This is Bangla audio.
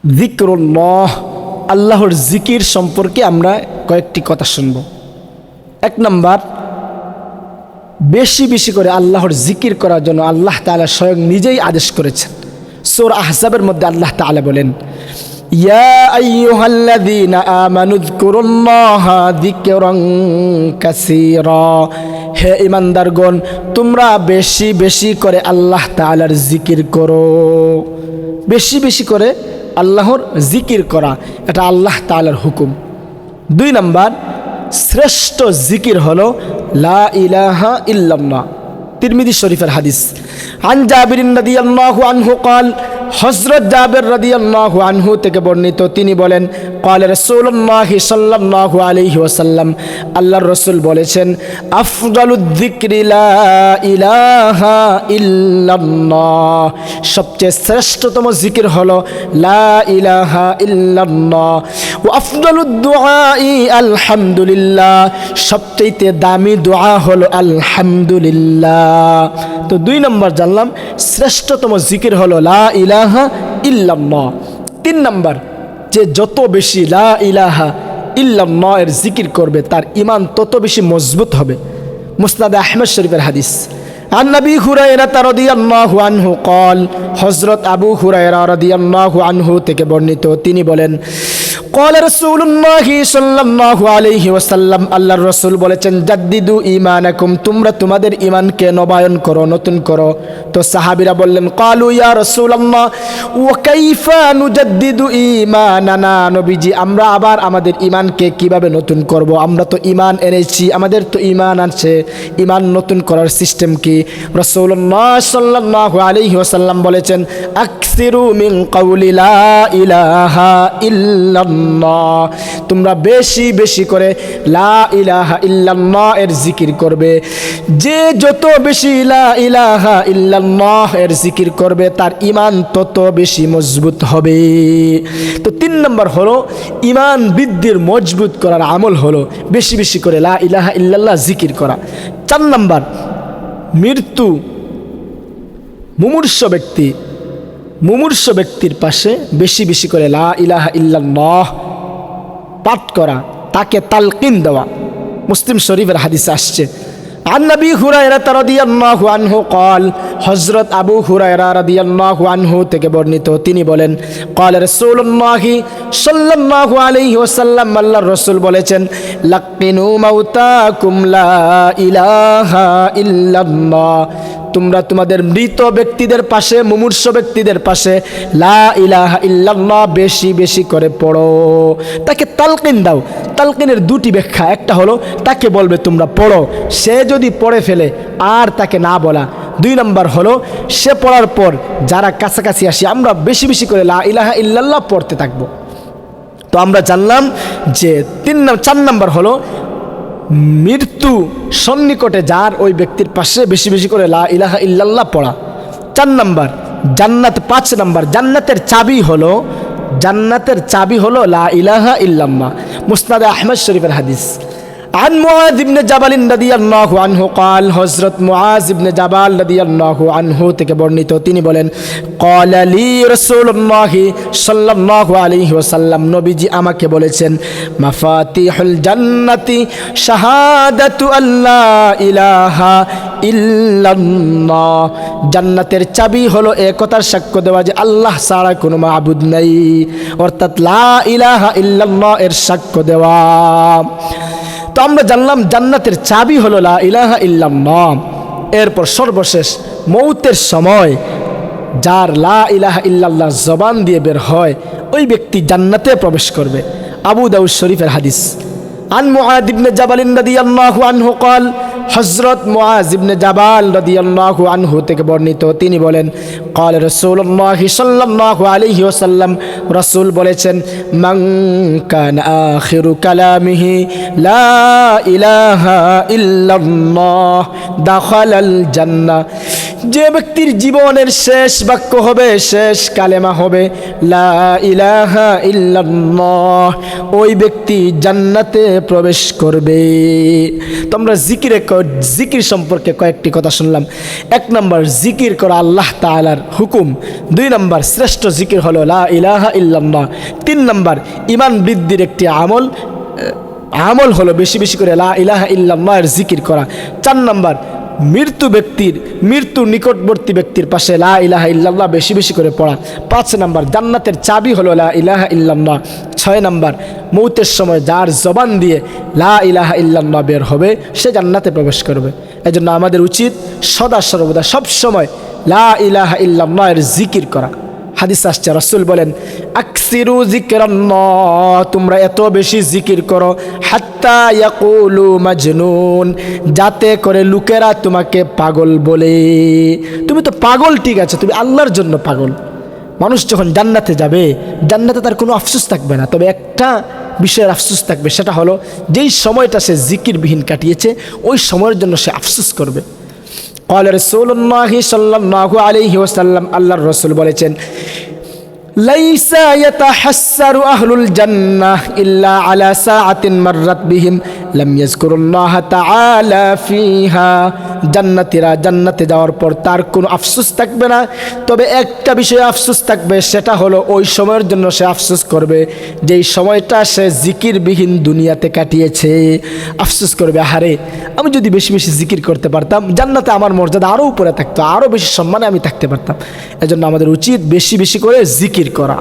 যিকরুল্লাহ, আল্লাহর জিকির সম্পর্কে আমরা কয়েকটি কথা শুনব। এক নাম্বার, বেশি বেশি করে আল্লাহর জিকির করার জন্য আল্লাহ তাআলা স্বয়ং নিজেই আদেশ করেছেন। সূরা আহজাবের মধ্যে আল্লাহ তাআলা বলেন, ইয়া আইয়ুহাল্লাযীনা আমানু যকুরুল্লাহা যিকরান কাসীরা, হে ঈমানদারগণ, তোমরা বেশি বেশি করে আল্লাহ তাআলার জিকির করো। বেশি বেশি করে আল্লাহর জিকির করা, এটা আল্লাহ তাআলার হুকুম। দুই নাম্বার, শ্রেষ্ঠ জিকির হলো লা ইলাহা ইল্লাল্লাহ। তিরমিজি শরীফের হাদিস। আন জাবির রাদিয়াল্লাহু আনহু قال, হযরত জাবির রাদিয়াল্লাহু আনহু থেকে বর্ণিত, তিনি বলেন, قال রাসূলুল্লাহ সাল্লাল্লাহু আলাইহি ওয়াসাল্লাম, আল্লাহর রাসূল বলেছেন, আফদালুয যিকরি লা ইলাহা ইল্লাল্লাহ, সবচেয়ে শ্রেষ্ঠতম জিকির হলো লা ইলাহা ইল্লাল্লাহ। ওয়া আফদালুদ দুআই আলহামদুলিল্লাহ, সবচেয়ে দামি দোয়া হলো আলহামদুলিল্লাহ। তো দুই নম্বর জানলাম শ্রেষ্ঠতম জিকির হলো লা ইলাহা ইল্লাল্লাহ। তিন নম্বর, যে যত বেশি লা ইলাহা ইল্লাল্লাহ এর জিকির করবে তার ঈমান তত বেশি মজবুত হবে। মুসনাদ আহমদ শরীফের হাদিস। আন নবী হুরায়রা রাদিয়াল্লাহু আনহু قال, হযরত আবু হুরায়রা রাদিয়াল্লাহু আনহু থেকে বর্ণিত, তিনি বলেন, قال রাসূলুল্লাহ সাল্লাল্লাহু আলাইহি ওয়াসাল্লাম, আল্লাহর রাসূল বলেছেন, জাদ্দিদু ঈমানাকুম, তোমরা তোমাদের ঈমানকে নবায়ন করো, নতুন করো। তো সাহাবীরা বললেন, ক্বালু ইয়া রাসূলুল্লাহ ওয়া কাইফা নুজাদ্দিদু ঈমানানা, নবীজি আমরা আবার আমাদের ঈমানকে কিভাবে নতুন করব? আমরা তো ঈমান এনেছি, আমাদের তো ঈমান আছে, ঈমান নতুন করার সিস্টেম কি? রাসূলুল্লাহ সাল্লাল্লাহু আলাইহি ওয়াসাল্লাম বলেছেন, আকসিরু মিন কাউলি লা ইলাহা ইল্লাল্লাহ, তোমরা বেশি বেশি করে লা ইলাহা ইল্লাল্লাহ এর জিকির করবে। যে যত বেশি লা ইলাহা ইল্লাল্লাহ এর জিকির করবে তার ঈমান তত বেশি মজবুত হবে। তো তিন নম্বর হলো ঈমান বৃদ্ধির মজবুত করার আমল হলো বেশি বেশি করে লা ইলাহা ইল্লাল্লাহ জিকির করা। চার নম্বর, মৃত্যু মুমূর্ষ ব্যক্তির পাশে বেশি বেশি করে লা ইলাহা ইল্লাল্লাহ পাঠ করা, তাকে তালকিন দেওয়া। মুসলিম শরীফের হাদিসে আসছে। আন নবী হুরায়রা রাদিয়াল্লাহু আনহু قال, হযরত আবু হুরায়রা রাদিয়াল্লাহু আনহু থেকে বর্ণিত, তিনি বলেন, قال রাসূলুল্লাহ সাল্লাল্লাহু আলাইহি ওয়াসাল্লাম, আল্লাহর রাসূল বলেছেন, লাকিনু মাউতাকুম লা ইলাহা ইল্লাল্লাহ, তোমরা তোমাদের মৃত ব্যক্তিদের পাশে, মুমূর্ষ ব্যক্তিদের পাশে লা ইলাহা ইল্লাল্লাহ বেশি বেশি করে পড়ো, তাকে তালকিন দাও। তালকিনের দুটি ব্যাখ্যা, একটা হলো তাকে বলবে তোমরা পড়ো, সে যদি পড়ে ফেলে আর তাকে না বলা। দুই নম্বর হলো সে পড়ার পর যারা কাছাকাছি আসি আমরা বেশি বেশি করে লা ইলাহা ইল্লাল্লাহ পড়তে থাকবো। তো আমরা জানলাম যে চার নম্বর হলো মৃত্যু সন্নিকটে যার, ওই ব্যক্তির পাশে বেশি বেশি করে লা ইলাহা ইল্লাল্লাহ পড়া। চার নম্বর জান্নাত। পাঁচ নম্বর, জান্নাতের চাবি হলো লা ইলাহা ইল্লাল্লাহ। মুসনাদ আহমদ শরীফের হাদিস। আন মুআয ইবনে জাবাল রাদিয়াল্লাহু আনহু قال, হযরত মুআয ইবনে জাবাল রাদিয়াল্লাহু আনহু থেকে বর্ণিত, তিনি বলেন, قال لي রাসূলুল্লাহ সাল্লাল্লাহু আলাইহি ওয়াসাল্লাম, নবীজি আমাকে বলেছেন, মাফাতিহুল জান্নাতি শাহাদাতু আল্লা ইলাহা ইল্লাল্লাহ, জান্নাতের চাবি হলো একতার সাক্ষ্য দেওয়া যে আল্লাহ ছাড়া কোনো মাবুদ নাই, অর্থাৎ লা ইলাহা ইল্লাল্লাহ এর সাক্ষ্য দেওয়া। তো আমরা জানলাম জান্নাতের চাবি হলো লা ইলাহা ইল্লাল্লাহ। এরপর সর্বশেষ, মৌতের সময় যার লা ইলাহা ইল্লাল্লাহ জবান দিয়ে বের হয় ওই ব্যক্তি জান্নাতে প্রবেশ করবে। আবু দাউদ শরীফের হাদিস। আন মুআয ইবনে জাবাল রাদিয়াল্লাহু আনহু قال, হযরত মুআয ইবনে জাবাল রাদিয়াল্লাহু আনহু থেকে বর্ণিত, তিনি বলেন, قال রাসূলুল্লাহ সাল্লাল্লাহু আলাইহি ওয়াসাল্লাম, রাসূল বলেছেন, মান কানা আখিরু কালামিহি লা ইলাহা ইল্লাল্লাহ দাখালাল জান্নাহ, যে ব্যক্তির জীবনের শেষ বাক্য হবে, শেষ কালেমা হবে লা ইলাহা ইল্লাল্লাহ, ওই ব্যক্তি জান্নাতে প্রবেশ করবে। তোমরা জিকির সম্পর্কে কয়েকটি কথা শুনলাম। 1 নম্বর, জিকির করা আল্লাহ তাআলার হুকুম। 2 নম্বর, শ্রেষ্ঠ জিকির হলো লা ইলাহা ইল্লাল্লাহ। 3 নম্বর, ঈমান বৃদ্ধির একটি আমল হলো বেশি বেশি করে লা ইলাহা ইল্লাল্লাহর জিকির করা। 4 নম্বর, মৃত্যু নিকটবর্তী ব্যক্তির পাশে লা ইলাহা ইল্লাল্লাহ বেশি বেশি করে পড়া। 5 নম্বর, জান্নাতের চাবি হলো লা ইলাহা ইল্লাল্লাহ। 6 নম্বর, মৌতের সময় যার জবান দিয়ে লা ইলাহা ইল্লাল্লাহ বের হবে সে জান্নাতে প্রবেশ করবে। এজন্য আমাদের উচিত সদা সর্বদা সব সময় লা ইলাহা ইল্লাল্লাহর জিকির করা। হাদিস আসছে, রাসূল বলেন, আকসিরু যিকরাল্লাহ, তোমরা এত বেশি জিকির করো, হাত্তা ইয়াকুলু মাজনুন, যাতে করে লোকেরা তোমাকে পাগল বলে। তুমি তো পাগল, ঠিক আছে, তুমি আল্লাহর জন্য পাগল। মানুষ যখন জান্নাতে যাবে, জান্নাতে তার কোনো আফসোস থাকবে না, তবে একটা বিষয়ের আফসোস থাকবে, সেটা হলো যেই সময়টা সে জিকিরবিহীন কাটিয়েছে ওই সময়ের জন্য সে আফসোস করবে। قال رسول الله صلى الله عليه وسلم, আল্লাহর রাসূল বলেছেন, লাইসা ইয়াতাহাসসারু আহলুল জান্নাহ ইল্লা আলা সাআতিন মাররাত বিহিম লাম ইয়াযকুরুল্লাহ তাআলা ফিহা। জান্নাতীরা জান্নাতে যাওয়ার পর তার কোনো আফসোস থাকবে না, তবে একটা বিষয়ে আফসোস থাকবে, সেটা হলো ওই সময়ের জন্য সে আফসোস করবে যেই সময়টা সে জিকিরবিহীন দুনিয়াতে কাটিয়েছে। আফসোস করবে, আহারে আমি যদি বেশি বেশি জিকির করতে পারতাম, জান্নাতে আমার মর্যাদা আরও উপরে থাকতো, আরও বেশি সম্মানে আমি থাকতে পারতাম। এজন্য আমাদের উচিত বেশি বেশি করে জিকির করা।